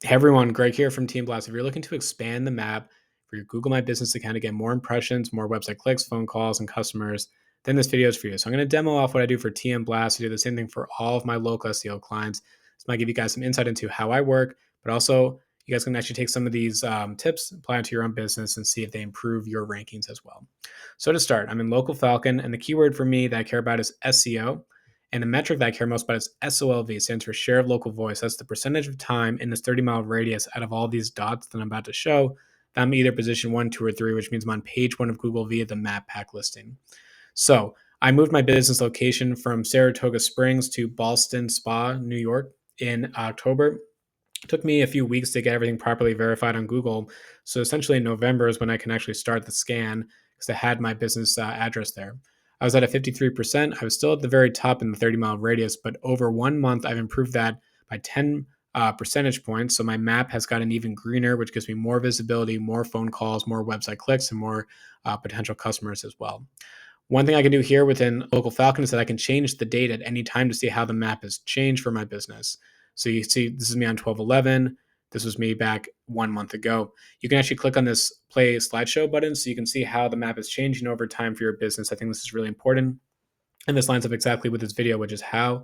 Hey everyone, Greg here from Team Blast. If you're looking to expand the map for your Google My Business account to get more impressions, more website clicks, phone calls, and customers, then this video is for you. So I'm going to demo off what I do for TM Blast. I do the same thing for all of my local SEO clients. This might give you guys some insight into how I work, but also you guys can actually take some of these tips, apply it to your own business, and see if they improve your rankings as well. So to start, I'm in Local Falcon, and the keyword for me that I care about is SEO. And the metric that I care most about is SOLV, stands for share of local voice. That's the percentage of time in this 30-mile radius out of all these dots that I'm about to show that I'm either position 1, 2, or 3, which means I'm on page 1 of Google via the map pack listing. So I moved my business location from Saratoga Springs to Ballston Spa, New York in October. It took me a few weeks to get everything properly verified on Google. So essentially in November is when I can actually start the scan because I had my business address there. I was at a 53%. I was still at the very top in the 30-mile radius, but over 1 month, I've improved that by 10 percentage points. So my map has gotten even greener, which gives me more visibility, more phone calls, more website clicks, and more potential customers as well. One thing I can do here within Local Falcon is that I can change the date at any time to see how the map has changed for my business. So you see, this is me on 12/11. This was me back 1 month ago. You can actually click on this play slideshow button so you can see how the map is changing over time for your business. I think this is really important. And this lines up exactly with this video, which is how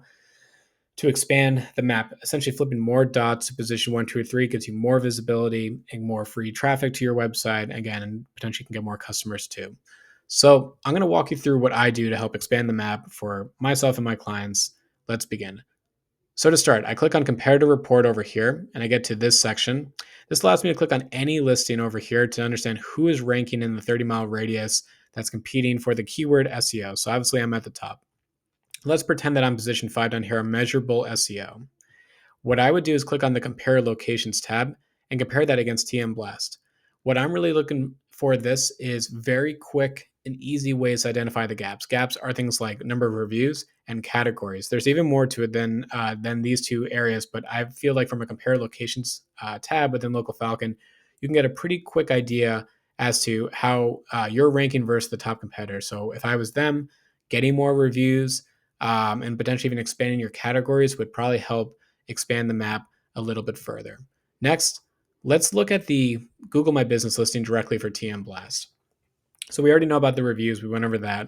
to expand the map. Essentially, flipping more dots to position 1, 2, or 3 gives you more visibility and more free traffic to your website. Again, and potentially can get more customers too. So I'm going to walk you through what I do to help expand the map for myself and my clients. Let's begin. So to start, I click on comparative report over here and I get to this section. This allows me to click on any listing over here to understand who is ranking in the 30-mile radius that's competing for the keyword SEO. So obviously I'm at the top. Let's pretend that I'm position 5 down here on measurable SEO. What I would do is click on the compare locations tab and compare that against TM Blast. What I'm really looking for this is very quick and easy ways to identify the gaps. Gaps are things like number of reviews and categories. There's even more to it than these two areas, but I feel like from a compare locations tab within Local Falcon, you can get a pretty quick idea as to how you're ranking versus the top competitor. So if I was them, getting more reviews and potentially even expanding your categories would probably help expand the map a little bit further. Next, let's look at the Google My Business listing directly for TM Blast. So we already know about the reviews. We went over that.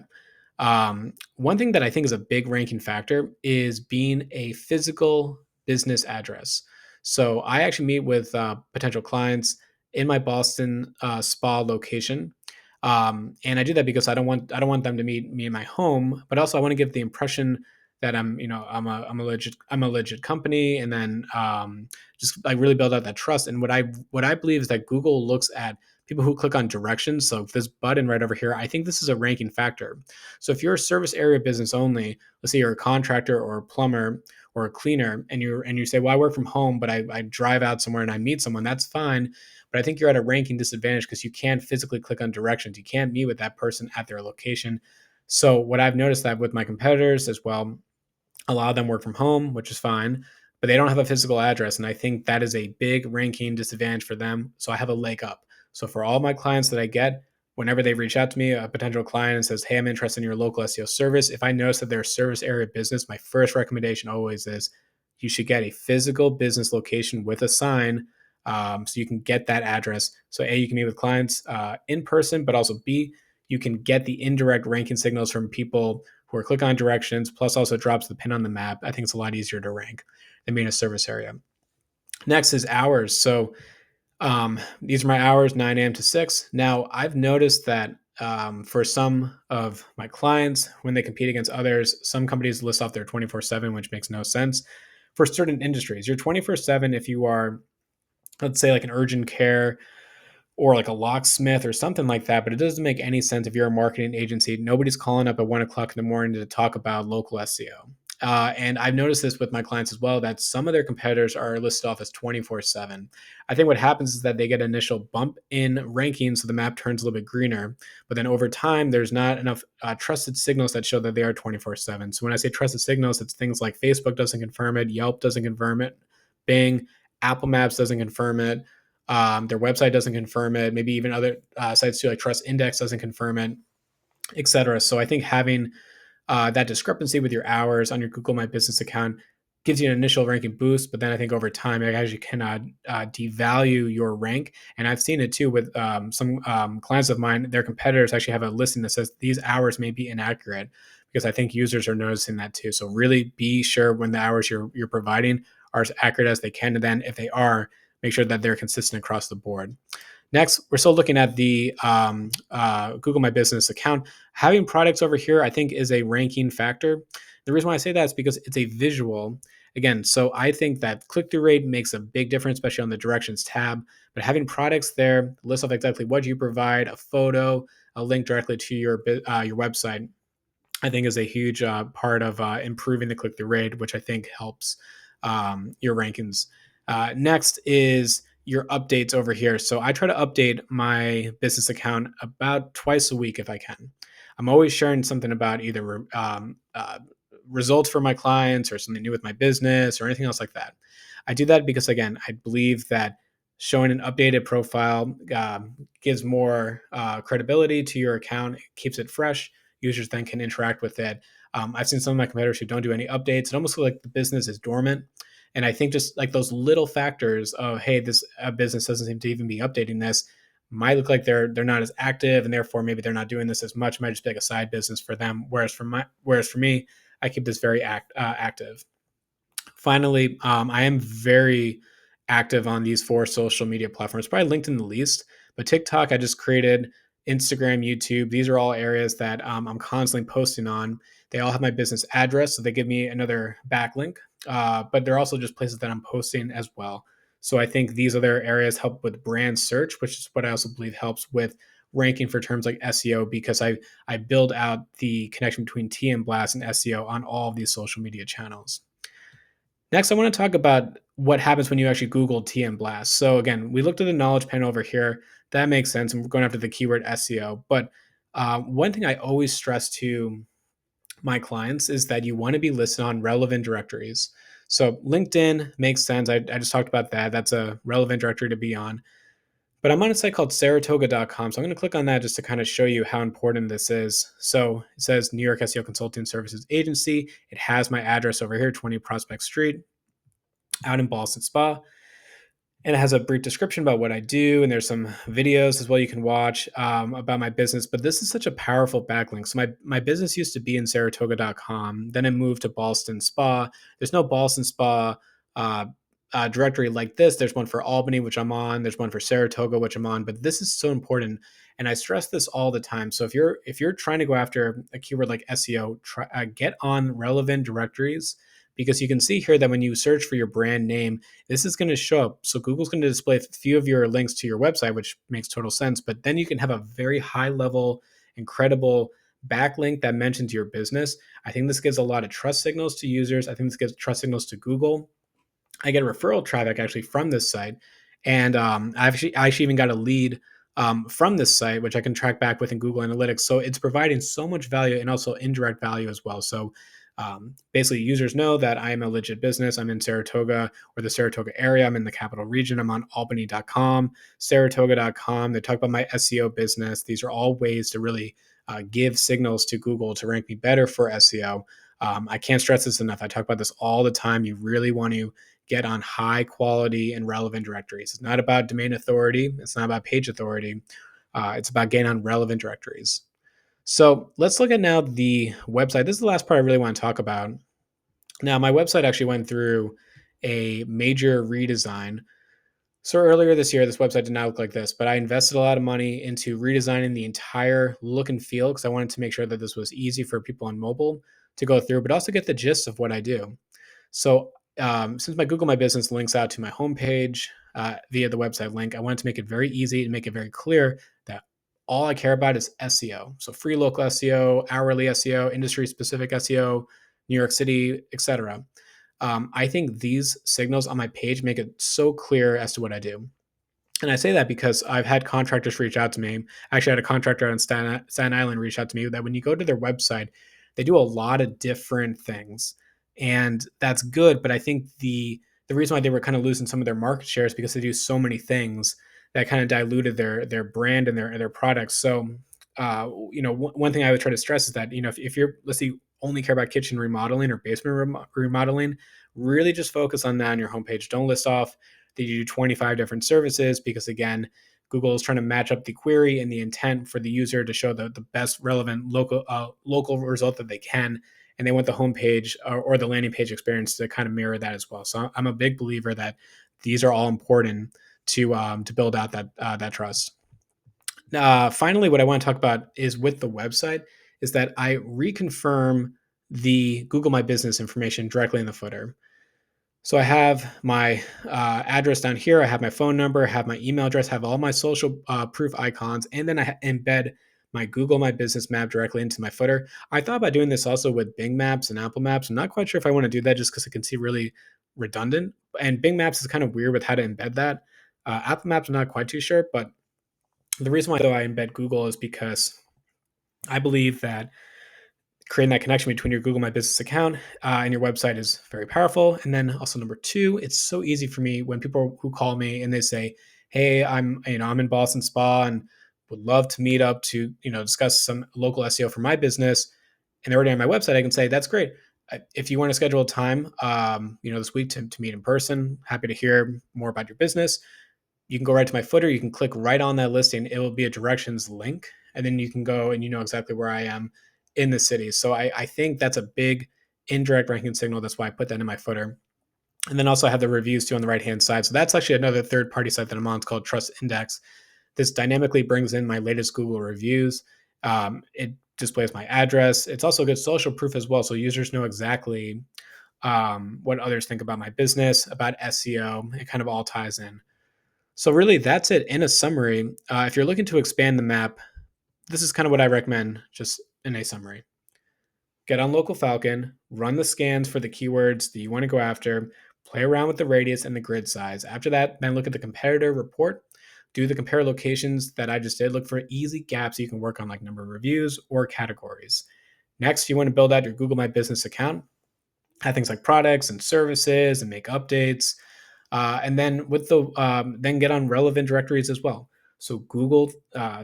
One thing that I think is a big ranking factor is being a physical business address. So I actually meet with potential clients in my Boston spa location. And I do that because I don't want them to meet me in my home, but also I want to give the impression that I'm a legit company, and then just like really build out that trust. And what I believe is that Google looks at people who click on directions. So this button right over here, I think this is a ranking factor. So if you're a service area business only, let's say you're a contractor or a plumber or a cleaner, and you say, well, I work from home, but I drive out somewhere and I meet someone, that's fine. But I think you're at a ranking disadvantage because you can't physically click on directions. You can't meet with that person at their location. So what I've noticed that with my competitors as well, a lot of them work from home, which is fine, but they don't have a physical address. And I think that is a big ranking disadvantage for them. So I have a leg up. So for all my clients that I get, whenever they reach out to me, a potential client and says, hey, I'm interested in your local SEO service. If I notice that they're a service area business, my first recommendation always is you should get a physical business location with a sign so you can get that address. So A, you can meet with clients in person, but also B, you can get the indirect ranking signals from people who are click on directions, plus also drops the pin on the map. I think it's a lot easier to rank than being a service area. Next is hours. So these are my hours, 9 a.m. to 6. Now, I've noticed that for some of my clients, when they compete against others, some companies list off their 24/7, which makes no sense. For certain industries, you're 24/7 if you are, let's say, like an urgent care or like a locksmith or something like that, but it doesn't make any sense if you're a marketing agency. Nobody's calling up at 1 o'clock in the morning to talk about local SEO. And I've noticed this with my clients as well, that some of their competitors are listed off as 24/7. I think what happens is that they get an initial bump in rankings, so the map turns a little bit greener. But then over time, there's not enough trusted signals that show that they are 24/7. So when I say trusted signals, it's things like Facebook doesn't confirm it, Yelp doesn't confirm it, Bing, Apple Maps doesn't confirm it. Their website doesn't confirm it. Maybe even other sites too, like Trust Index doesn't confirm it, etc. So I think having that discrepancy with your hours on your Google My Business account gives you an initial ranking boost, but then I think over time it actually cannot devalue your rank. And I've seen it too with some clients of mine. Their competitors actually have a listing that says these hours may be inaccurate, because I think users are noticing that too. So really be sure when the hours you're providing are as accurate as they can, and then if they are, make sure that they're consistent across the board. Next, we're still looking at the Google My Business account. Having products over here, I think, is a ranking factor. The reason why I say that is because it's a visual. Again, so I think that click through rate makes a big difference, especially on the directions tab. But having products there, list off exactly what you provide, a photo, a link directly to your website, I think is a huge part of improving the click through rate, which I think helps your rankings. Next is your updates over here. So I try to update my business account about twice a week if I can. I'm always sharing something about either results for my clients or something new with my business or anything else like that. I do that because, again, I believe that showing an updated profile gives more credibility to your account, it keeps it fresh. Users then can interact with it. I've seen some of my competitors who don't do any updates. It almost feels like the business is dormant. And I think just like those little factors of, hey, this business doesn't seem to even be updating this, might look like they're not as active, and therefore maybe they're not doing this as much. It might just be like a side business for them. Whereas for me, I keep this very active. Finally, I am very active on these four social media platforms, probably LinkedIn the least, but TikTok, I just created, Instagram, YouTube. These are all areas that I'm constantly posting on. They all have my business address, so they give me another backlink, but they're also just places that I'm posting as well. So I think these other areas help with brand search, which is what I also believe helps with ranking for terms like SEO, because I build out the connection between TM Blast and SEO on all of these social media channels. Next, I want to talk about what happens when you actually Google TM Blast. So again, we looked at the knowledge panel over here. That makes sense. And we're going after the keyword SEO. But one thing I always stress to my clients is that you want to be listed on relevant directories. So LinkedIn makes sense. I just talked about that. That's a relevant directory to be on. But I'm on a site called Saratoga.com. So I'm going to click on that just to kind of show you how important this is. So it says New York SEO Consulting Services Agency. It has my address over here, 20 Prospect Street, out in Boston Spa. And it has a brief description about what I do. And there's some videos as well you can watch about my business. But this is such a powerful backlink. So my business used to be in Saratoga.com. Then it moved to Boston Spa. There's no Boston Spa directory like this. There's one for Albany, which I'm on. There's one for Saratoga, which I'm on. But this is so important, and I stress this all the time. So if you're trying to go after a keyword like SEO, get on relevant directories, because you can see here that when you search for your brand name, this is going to show up. So Google's going to display a few of your links to your website, which makes total sense. But then you can have a very high level, incredible backlink that mentions your business. I think this gives a lot of trust signals to users. I think this gives trust signals to Google. I get referral traffic actually from this site, and I actually even got a lead from this site, which I can track back within Google Analytics. So it's providing so much value and also indirect value as well. So basically, users know that I am a legit business. I'm in Saratoga or the Saratoga area. I'm in the capital region. I'm on Albany.com, Saratoga.com. They talk about my SEO business. These are all ways to really give signals to Google to rank me better for SEO. I can't stress this enough. I talk about this all the time. You really want to get on high quality and relevant directories. It's not about domain authority. It's not about page authority. It's about getting on relevant directories. So let's look at now the website. This is the last part I really want to talk about. Now, my website actually went through a major redesign. So earlier this year, this website did not look like this, but I invested a lot of money into redesigning the entire look and feel, because I wanted to make sure that this was easy for people on mobile to go through, but also get the gist of what I do. So since my Google My Business links out to my homepage via the website link, I wanted to make it very easy and make it very clear that all I care about is SEO. So free local SEO, hourly SEO, industry specific SEO, New York City, etc. I think these signals on my page make it so clear as to what I do. And I say that because I've had contractors reach out to me. I actually had a contractor on Staten Island reach out to me that when you go to their website, they do a lot of different things. And that's good. But I think the reason why they were kind of losing some of their market share is because they do so many things that kind of diluted their brand and their products. So, one thing I would try to stress is that, if you're, let's say, only care about kitchen remodeling or basement remodeling, really just focus on that on your homepage. Don't list off that you do 25 different services, because again, Google is trying to match up the query and the intent for the user to show the best relevant local result that they can. And they want the homepage or the landing page experience to kind of mirror that as well. So I'm a big believer that these are all important to build out that trust. Finally, what I want to talk about is with the website is that I reconfirm the Google My Business information directly in the footer. So I have my address down here. I have my phone number, I have my email address, have all my social proof icons, and then I embed my Google My Business map directly into my footer. I thought about doing this also with Bing Maps and Apple Maps. I'm not quite sure if I want to do that just because it can seem really redundant. And Bing Maps is kind of weird with how to embed that. Apple Maps, I'm not quite too sure, but the reason why though I embed Google is because I believe that creating that connection between your Google My Business account and your website is very powerful. And then also number two, it's so easy for me when people who call me and they say, "Hey, I'm in Boston Spa and would love to meet up to discuss some local SEO for my business," and they're already on my website. I can say, "That's great. If you want to schedule a time, this week to meet in person, happy to hear more about your business. You can go right to my footer. You can click right on that listing. It will be a directions link, and then you can go and you know exactly where I am in the city." So I think that's a big indirect ranking signal. That's why I put that in my footer. And then also I have the reviews too on the right hand side. So that's actually another third party site that I'm on. It's called Trust Index. This dynamically brings in my latest Google reviews. It displays my address. It's also good social proof as well. So users know exactly what others think about my business, about SEO. It kind of all ties in. So really, that's it in a summary. If you're looking to expand the map, this is kind of what I recommend, just in a summary. Get on Local Falcon, run the scans for the keywords that you want to go after, play around with the radius and the grid size. After that, then look at the competitor report, do the compare locations that I just did, look for easy gaps you can work on, like number of reviews or categories. Next, you want to build out your Google My Business account, have things like products and services and make updates. And then with the then get on relevant directories as well. So Google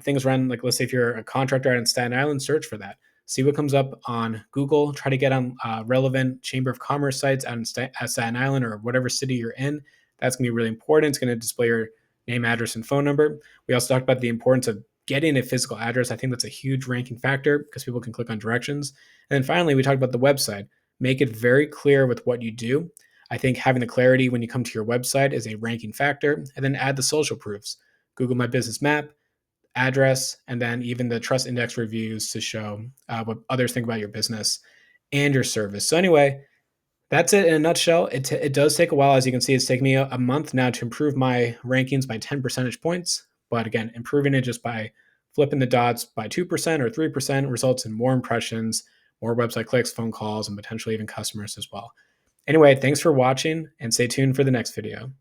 things run, like let's say if you're a contractor out in Staten Island, search for that. See what comes up on Google. Try to get on relevant Chamber of Commerce sites out in Staten Island or whatever city you're in. That's going to be really important. It's going to display your name, address, and phone number. We also talked about the importance of getting a physical address. I think that's a huge ranking factor because people can click on directions. And then finally, we talked about the website. Make it very clear with what you do. I think having the clarity when you come to your website is a ranking factor. And then add the social proofs: Google My Business map, address, and then even the trust index reviews to show what others think about your business and your service. So anyway, that's it in a nutshell. It does take a while. As you can see, it's taken me a month now to improve my rankings by 10 percentage points. But again, improving it just by flipping the dots by 2% or 3% results in more impressions, more website clicks, phone calls, and potentially even customers as well. Anyway, thanks for watching and stay tuned for the next video.